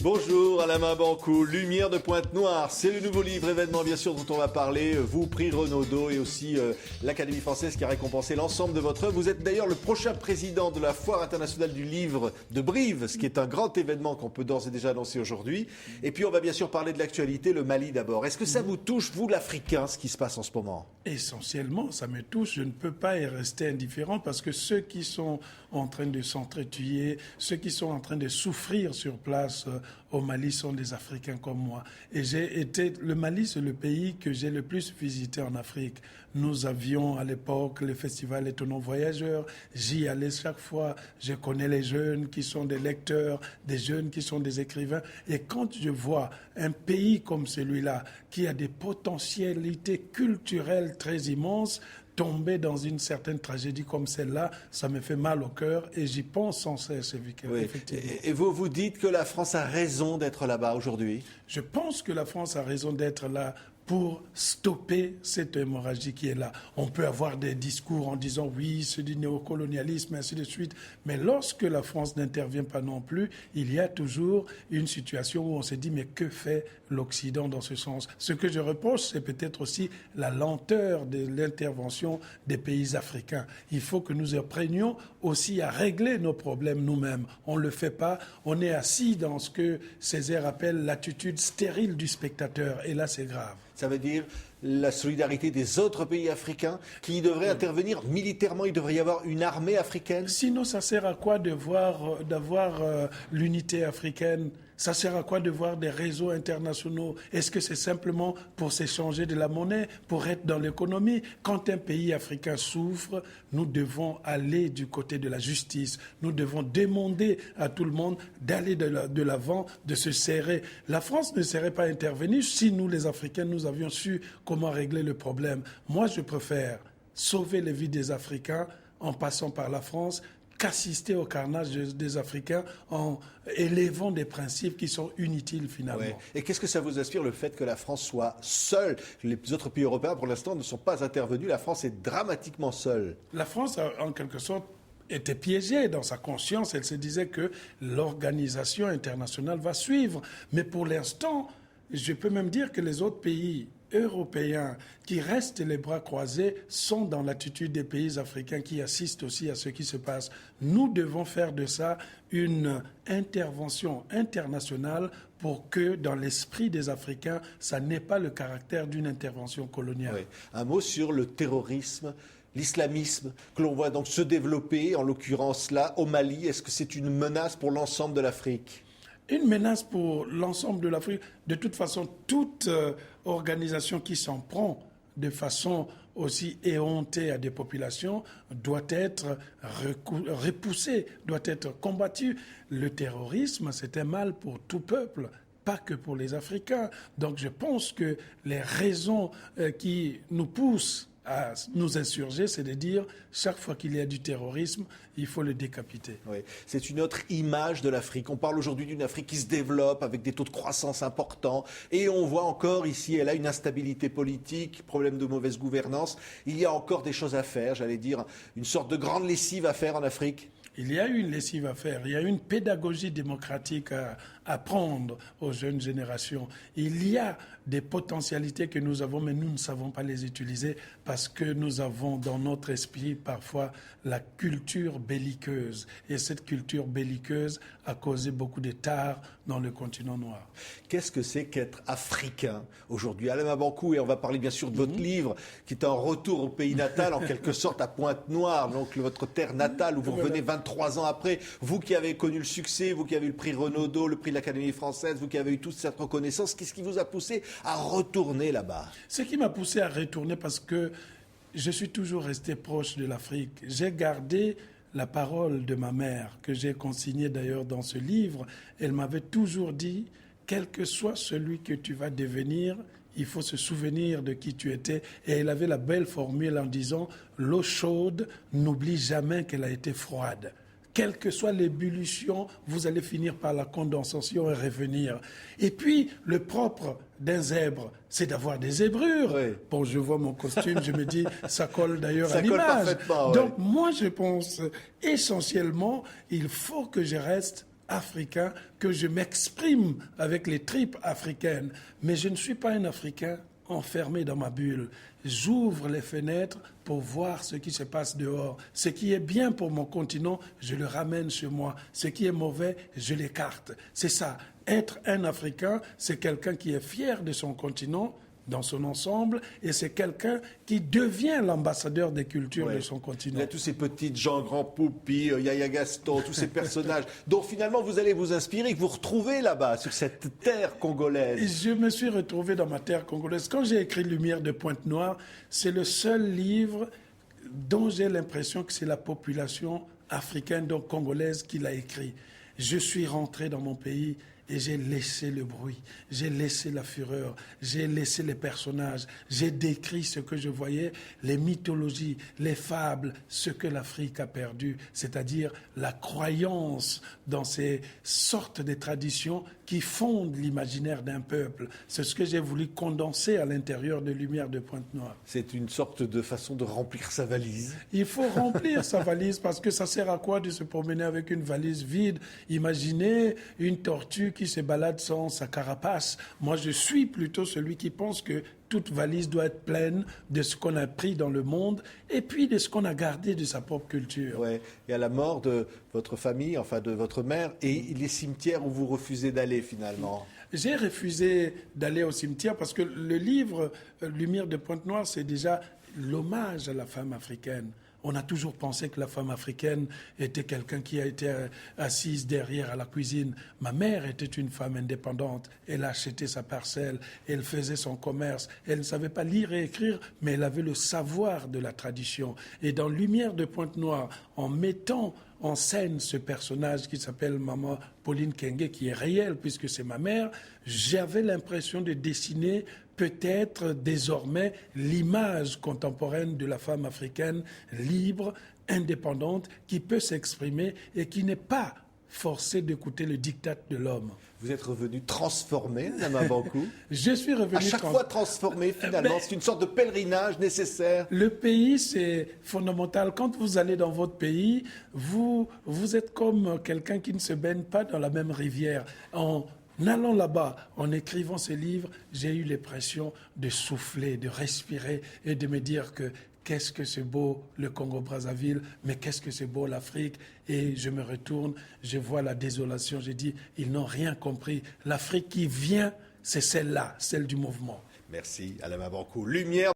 Bonjour Alain Mabanckou, Lumière de Pointe-Noire, c'est le nouveau livre événement bien sûr dont on va parler, vous prix Renaudot et aussi l'Académie française qui a récompensé l'ensemble de votre œuvre. Vous êtes d'ailleurs le prochain président de la Foire internationale du livre de Brive, ce qui est un grand événement qu'on peut d'ores et déjà annoncer aujourd'hui. Et puis on va bien sûr parler de l'actualité, le Mali d'abord. Est-ce que ça vous touche, vous l'Africain, ce qui se passe en ce moment? Essentiellement, ça me touche. Je ne peux pas y rester indifférent parce que ceux qui sont en train de s'entretuer, ceux qui sont en train de souffrir sur place au Mali sont des Africains comme moi. Et le Mali, c'est le pays que j'ai le plus visité en Afrique. Nous avions à l'époque le festival Étonnants Voyageurs. J'y allais chaque fois. Je connais les jeunes qui sont des lecteurs, des jeunes qui sont des écrivains. Et quand je vois un pays comme celui-là, qui a des potentialités culturelles très immenses, tomber dans une certaine tragédie comme celle-là, ça me fait mal au cœur et j'y pense sans cesse, oui. Effectivement. Et vous dites que la France a raison d'être là-bas aujourd'hui? Je pense que la France a raison d'être là pour stopper cette hémorragie qui est là. On peut avoir des discours en disant oui, c'est du néocolonialisme, ainsi de suite. Mais lorsque la France n'intervient pas non plus, il y a toujours une situation où on se dit mais que fait l'Occident dans ce sens? Ce que je reproche, c'est peut-être aussi la lenteur de l'intervention des pays africains. Il faut que nous apprenions aussi à régler nos problèmes nous-mêmes. On ne le fait pas. On est assis dans ce que Césaire appelle l'attitude stérile du spectateur. Et là, c'est grave. Ça veut dire la solidarité des autres pays africains qui devraient intervenir militairement. Il devrait y avoir une armée africaine. Sinon, ça sert à quoi d'avoir l'unité africaine? Ça sert à quoi de voir des réseaux internationaux? Est-ce que c'est simplement pour s'échanger de la monnaie, pour être dans l'économie? Quand un pays africain souffre, nous devons aller du côté de la justice. Nous devons demander à tout le monde d'aller de l'avant, de se serrer. La France ne serait pas intervenue si nous, les Africains, nous avions su comment régler le problème. Moi, je préfère sauver les vies des Africains en passant par la France qu'assister au carnage des Africains en élevant des principes qui sont inutiles finalement. Ouais. Et qu'est-ce que ça vous inspire, le fait que la France soit seule? Les autres pays européens, pour l'instant, ne sont pas intervenus. La France est dramatiquement seule. La France, en quelque sorte, était piégée dans sa conscience. Elle se disait que l'organisation internationale va suivre. Mais pour l'instant, je peux même dire que les autres pays européens qui restent les bras croisés sont dans l'attitude des pays africains qui assistent aussi à ce qui se passe. Nous devons faire de ça une intervention internationale pour que dans l'esprit des Africains, ça n'ait pas le caractère d'une intervention coloniale. Oui. Un mot sur le terrorisme, l'islamisme que l'on voit donc se développer, en l'occurrence là, au Mali. Est-ce que c'est une menace pour l'ensemble de l'Afrique? Une menace pour l'ensemble de l'Afrique. De toute façon, toute organisation qui s'en prend de façon aussi éhontée à des populations doit être repoussée, doit être combattue. Le terrorisme, c'est un mal pour tout peuple, pas que pour les Africains. Donc je pense que les raisons qui nous poussent à nous insurger, c'est de dire chaque fois qu'il y a du terrorisme, il faut le décapiter. Oui. C'est une autre image de l'Afrique. On parle aujourd'hui d'une Afrique qui se développe avec des taux de croissance importants et on voit encore ici et là une instabilité politique, problème de mauvaise gouvernance. Il y a encore des choses à faire, j'allais dire, une sorte de grande lessive à faire en Afrique. Il y a une lessive à faire, il y a une pédagogie démocratique à apprendre aux jeunes générations. Il y a des potentialités que nous avons, mais nous ne savons pas les utiliser parce que nous avons dans notre esprit parfois la culture belliqueuse. Et cette culture belliqueuse a causé beaucoup de tard dans le continent noir. Qu'est-ce que c'est qu'être africain aujourd'hui? Alain Mabanckou, et on va parler bien sûr de votre livre, qui est un retour au pays natal, en quelque sorte à Pointe-Noire, donc votre terre natale, où vous revenez 23 ans après. Vous qui avez connu le succès, vous qui avez eu le prix Renaudot, le prix de l'Académie française, vous qui avez eu toute cette reconnaissance, qu'est-ce qui vous a poussé à retourner là-bas? Ce qui m'a poussé à retourner, parce que je suis toujours resté proche de l'Afrique. J'ai gardé la parole de ma mère, que j'ai consignée d'ailleurs dans ce livre. Elle m'avait toujours dit, quel que soit celui que tu vas devenir, il faut se souvenir de qui tu étais. Et elle avait la belle formule en disant, l'eau chaude, n'oublie jamais qu'elle a été froide. Quelle que soit l'ébullition, vous allez finir par la condensation et revenir. Et puis, le propre d'un zèbre, c'est d'avoir des zébrures. Oui. Bon, je vois mon costume, je me dis, ça colle d'ailleurs à l'image. Donc, moi, je pense essentiellement, il faut que je reste africain, que je m'exprime avec les tripes africaines. Mais je ne suis pas un Africain enfermé dans ma bulle. J'ouvre les fenêtres pour voir ce qui se passe dehors. Ce qui est bien pour mon continent, je le ramène chez moi. Ce qui est mauvais, je l'écarte. C'est ça. Être un Africain, c'est quelqu'un qui est fier de son continent, dans son ensemble, et c'est quelqu'un qui devient l'ambassadeur des cultures de son continent. Il y a tous ces petites Jean Grand Poupi, Yaya Gaston, tous ces personnages dont finalement vous allez vous inspirer, que vous retrouvez là-bas, sur cette terre congolaise. Je me suis retrouvé dans ma terre congolaise. Quand j'ai écrit Lumière de Pointe-Noire, c'est le seul livre dont j'ai l'impression que c'est la population africaine, donc congolaise, qui l'a écrit. Je suis rentré dans mon pays et j'ai laissé le bruit, j'ai laissé la fureur, j'ai laissé les personnages, j'ai décrit ce que je voyais, les mythologies, les fables, ce que l'Afrique a perdu, c'est-à-dire la croyance dans ces sortes de traditions qui fondent l'imaginaire d'un peuple. C'est ce que j'ai voulu condenser à l'intérieur de Lumière de Pointe-Noire. C'est une sorte de façon de remplir sa valise. Il faut remplir sa valise parce que ça sert à quoi de se promener avec une valise vide? Imaginez une tortue qui se balade sans sa carapace. Moi, je suis plutôt celui qui pense que toute valise doit être pleine de ce qu'on a pris dans le monde et puis de ce qu'on a gardé de sa propre culture. Ouais. Et à la mort de votre famille, enfin de votre mère, et les cimetières où vous refusez d'aller finalement? J'ai refusé d'aller au cimetière parce que le livre Lumière de Pointe-Noire, c'est déjà l'hommage à la femme africaine. On a toujours pensé que la femme africaine était quelqu'un qui a été assise derrière à la cuisine. Ma mère était une femme indépendante. Elle achetait sa parcelle, elle faisait son commerce. Elle ne savait pas lire et écrire, mais elle avait le savoir de la tradition. Et dans Lumière de Pointe-Noire, en mettant en scène ce personnage qui s'appelle Maman Pauline Kenge, qui est réel puisque c'est ma mère, j'avais l'impression de dessiner peut-être désormais l'image contemporaine de la femme africaine libre, indépendante, qui peut s'exprimer et qui n'est pas forcée d'écouter le diktat de l'homme. Vous êtes revenu transformé, Nama Bankou? Je suis revenu... À chaque fois transformé, finalement. C'est une sorte de pèlerinage nécessaire. Le pays, c'est fondamental. Quand vous allez dans votre pays, vous êtes comme quelqu'un qui ne se baigne pas dans la même rivière. En allant là-bas, en écrivant ces livres, j'ai eu l'impression de souffler, de respirer et de me dire que qu'est-ce que c'est beau le Congo-Brazzaville, mais qu'est-ce que c'est beau l'Afrique. Et je me retourne, je vois la désolation, je dis, ils n'ont rien compris. L'Afrique qui vient, c'est celle-là, celle du mouvement. Merci, Alama Bankou. Lumière.